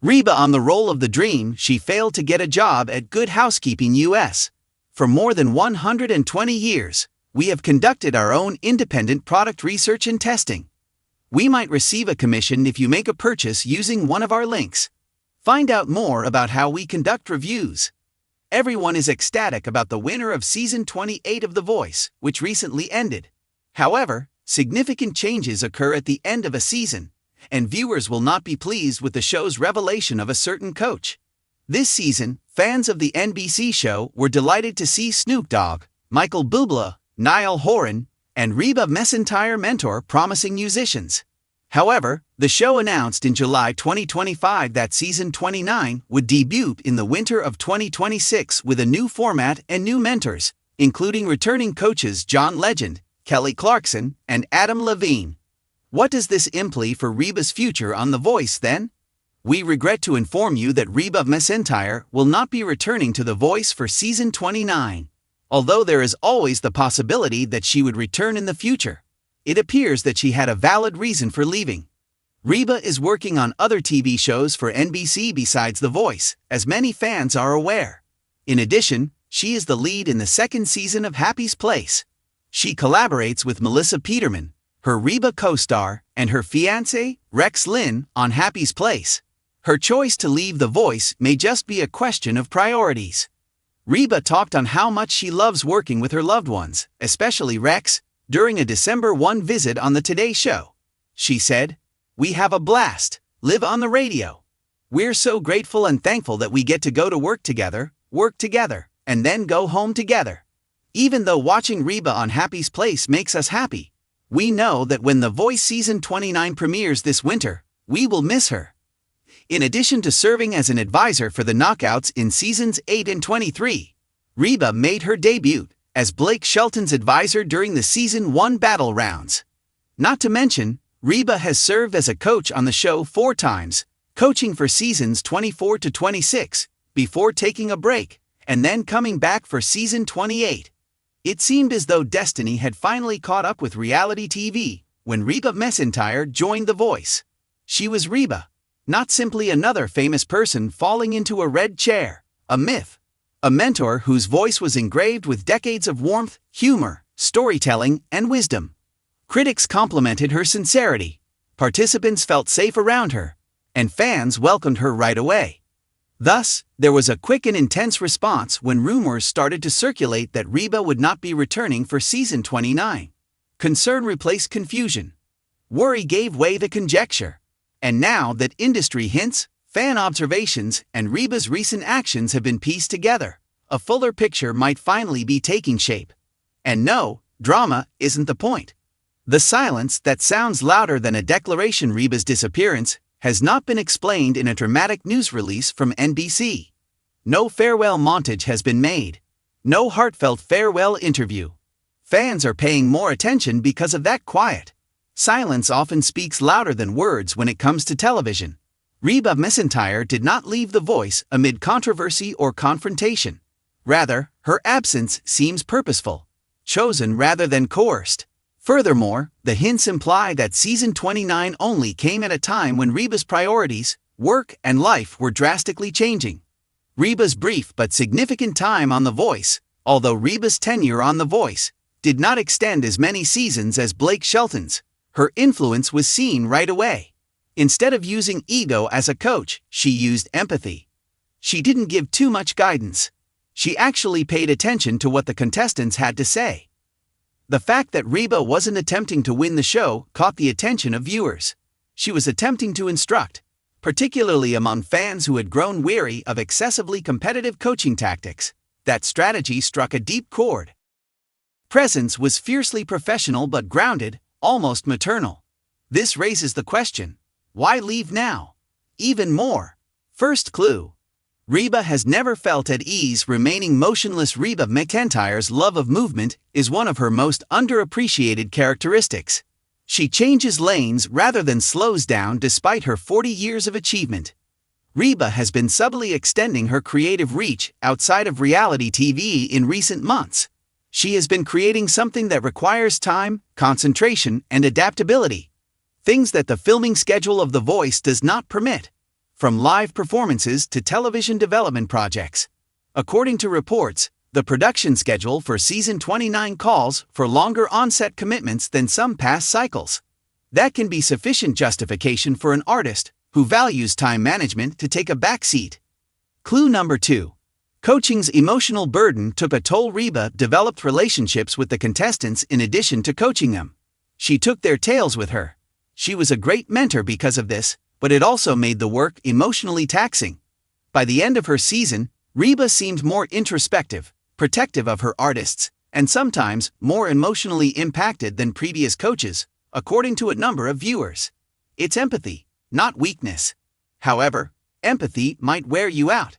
Reba on the role of the dream, she failed to get a job at Good Housekeeping US. For more than 120 years, we have conducted our own independent product research and testing. We might receive a commission if you make a purchase using one of our links. Find out more about how we conduct reviews. Everyone is ecstatic about the winner of Season 28 of The Voice, which recently ended. However, significant changes occur at the end of a season, and viewers will not be pleased with the show's revelation of a certain coach. This season, fans of the NBC show were delighted to see Snoop Dogg, Michael Bublé, Niall Horan, and Reba McEntire mentor promising musicians. However, the show announced in July 2025 that Season 29 would debut in the winter of 2026 with a new format and new mentors, including returning coaches John Legend, Kelly Clarkson, and Adam Levine. What does this imply for Reba's future on The Voice then? We regret to inform you that Reba McEntire will not be returning to The Voice for Season 29. Although there is always the possibility that she would return in the future, it appears that she had a valid reason for leaving. Reba is working on other TV shows for NBC besides The Voice, as many fans are aware. In addition, she is the lead in the second season of Happy's Place. She collaborates with Melissa Peterman, her Reba co-star, and her fiancé, Rex Linn, on Happy's Place. Her choice to leave The Voice may just be a question of priorities. Reba talked on how much she loves working with her loved ones, especially Rex, during a December 1 visit on the Today Show. She said, "We have a blast, live on the radio. We're so grateful and thankful that we get to go to work together, and then go home together. Even though watching Reba on Happy's Place makes us happy, we know that when The Voice Season 29 premieres this winter, we will miss her." In addition to serving as an advisor for the Knockouts in Seasons 8 and 23, Reba made her debut as Blake Shelton's advisor during the Season 1 battle rounds. Not to mention, Reba has served as a coach on the show 4 times, coaching for Seasons 24 to 26, before taking a break, and then coming back for Season 28. It seemed as though destiny had finally caught up with reality TV when Reba McEntire joined The Voice. She was Reba, not simply another famous person falling into a red chair, a myth. A mentor whose voice was engraved with decades of warmth, humor, storytelling, and wisdom. Critics complimented her sincerity, participants felt safe around her, and fans welcomed her right away. Thus, there was a quick and intense response when rumors started to circulate that Reba would not be returning for Season 29. Concern replaced confusion. Worry gave way to conjecture. And now that industry hints, fan observations, and Reba's recent actions have been pieced together, a fuller picture might finally be taking shape. And no, drama isn't the point. The silence that sounds louder than a declaration. Reba's disappearance has not been explained in a dramatic news release from NBC. No farewell montage has been made. No heartfelt farewell interview. Fans are paying more attention because of that quiet. Silence often speaks louder than words when it comes to television. Reba McEntire did not leave The Voice amid controversy or confrontation. Rather, her absence seems purposeful, chosen rather than coerced. Furthermore, the hints imply that Season 29 only came at a time when Reba's priorities, work and life were drastically changing. Reba's brief but significant time on The Voice, although Reba's tenure on The Voice did not extend as many seasons as Blake Shelton's, her influence was seen right away. Instead of using ego as a coach, she used empathy. She didn't give too much guidance. She actually paid attention to what the contestants had to say. The fact that Reba wasn't attempting to win the show caught the attention of viewers. She was attempting to instruct, particularly among fans who had grown weary of excessively competitive coaching tactics. That strategy struck a deep chord. Presence was fiercely professional but grounded, almost maternal. This raises the question, why leave now? Even more. First clue. Reba has never felt at ease remaining motionless. Reba McEntire's love of movement is one of her most underappreciated characteristics. She changes lanes rather than slows down despite her 40 years of achievement. Reba has been subtly extending her creative reach outside of reality TV in recent months. She has been creating something that requires time, concentration, and adaptability. Things that the filming schedule of The Voice does not permit. from live performances to television development projects. According to reports, the production schedule for season 29 calls for longer on-set commitments than some past cycles. That can be sufficient justification for an artist who values time management to take a backseat. Clue number 2. Coaching's emotional burden took a toll. Reba developed relationships with the contestants in addition to coaching them. She took their tales with her. She was a great mentor because of this, but it also made the work emotionally taxing. By the end of her season, Reba seemed more introspective, protective of her artists, and sometimes more emotionally impacted than previous coaches, according to a number of viewers. It's empathy, not weakness. However, empathy might wear you out.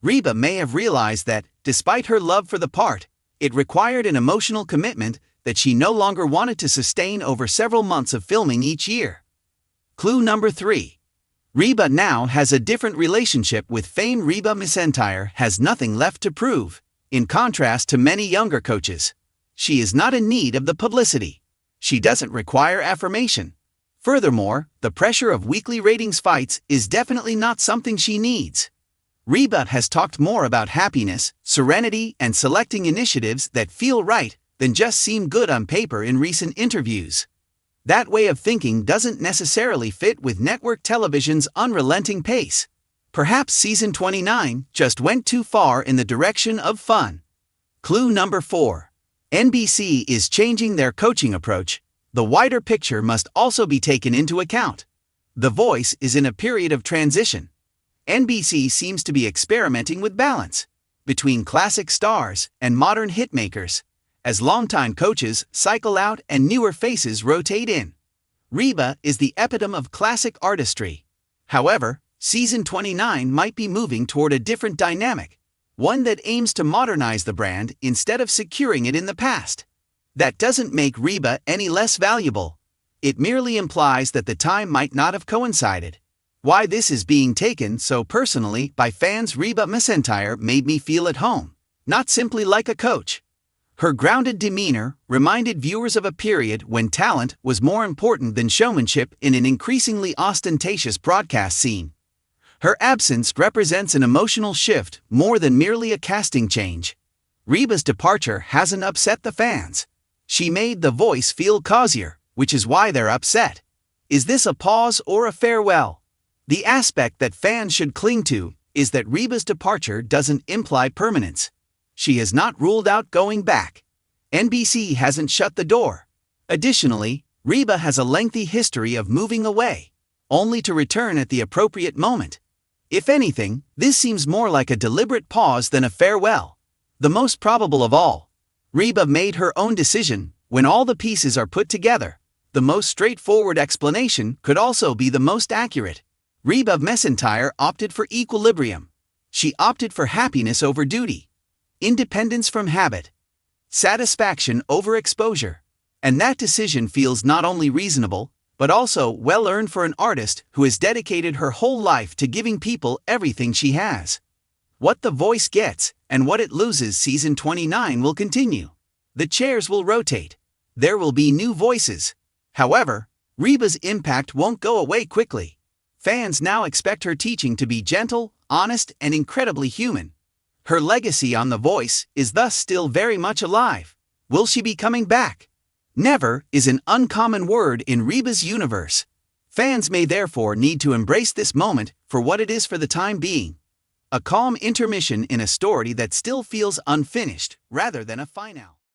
Reba may have realized that, despite her love for the part, it required an emotional commitment that she no longer wanted to sustain over several months of filming each year. Clue number 3. Reba now has a different relationship with fame. Reba McEntire has nothing left to prove. In contrast to many younger coaches, she is not in need of the publicity. She doesn't require affirmation. Furthermore, the pressure of weekly ratings fights is definitely not something she needs. Reba has talked more about happiness, serenity, and selecting initiatives that feel right than just seem good on paper in recent interviews. That way of thinking doesn't necessarily fit with network television's unrelenting pace. Perhaps season 29 just went too far in the direction of fun. Clue number 4. NBC is changing their coaching approach. The wider picture must also be taken into account. The Voice is in a period of transition. NBC seems to be experimenting with balance between classic stars and modern hitmakers, as longtime coaches cycle out and newer faces rotate in. Reba is the epitome of classic artistry. However, season 29 might be moving toward a different dynamic, one that aims to modernize the brand instead of securing it in the past. That doesn't make Reba any less valuable. It merely implies that the time might not have coincided. Why this is being taken so personally by fans. Reba McEntire made me feel at home, not simply like a coach. Her grounded demeanor reminded viewers of a period when talent was more important than showmanship in an increasingly ostentatious broadcast scene. Her absence represents an emotional shift more than merely a casting change. Reba's departure hasn't upset the fans. She made The Voice feel cozier, which is why they're upset. Is this a pause or a farewell? The aspect that fans should cling to is that Reba's departure doesn't imply permanence. She has not ruled out going back. NBC hasn't shut the door. Additionally, Reba has a lengthy history of moving away, only to return at the appropriate moment. If anything, this seems more like a deliberate pause than a farewell. The most probable of all. Reba made her own decision. When all the pieces are put together, the most straightforward explanation could also be the most accurate. Reba McEntire opted for equilibrium. She opted for happiness over duty, independence from habit, satisfaction over exposure. And that decision feels not only reasonable, but also well-earned for an artist who has dedicated her whole life to giving people everything she has. What The Voice gets and what it loses. Season 29 will continue. The chairs will rotate. There will be new voices. However, Reba's impact won't go away quickly. Fans now expect her teaching to be gentle, honest, and incredibly human. Her legacy on The Voice is thus still very much alive. Will she be coming back? Never is an uncommon word in Reba's universe. Fans may therefore need to embrace this moment for what it is for the time being. A calm intermission in a story that still feels unfinished rather than a finale.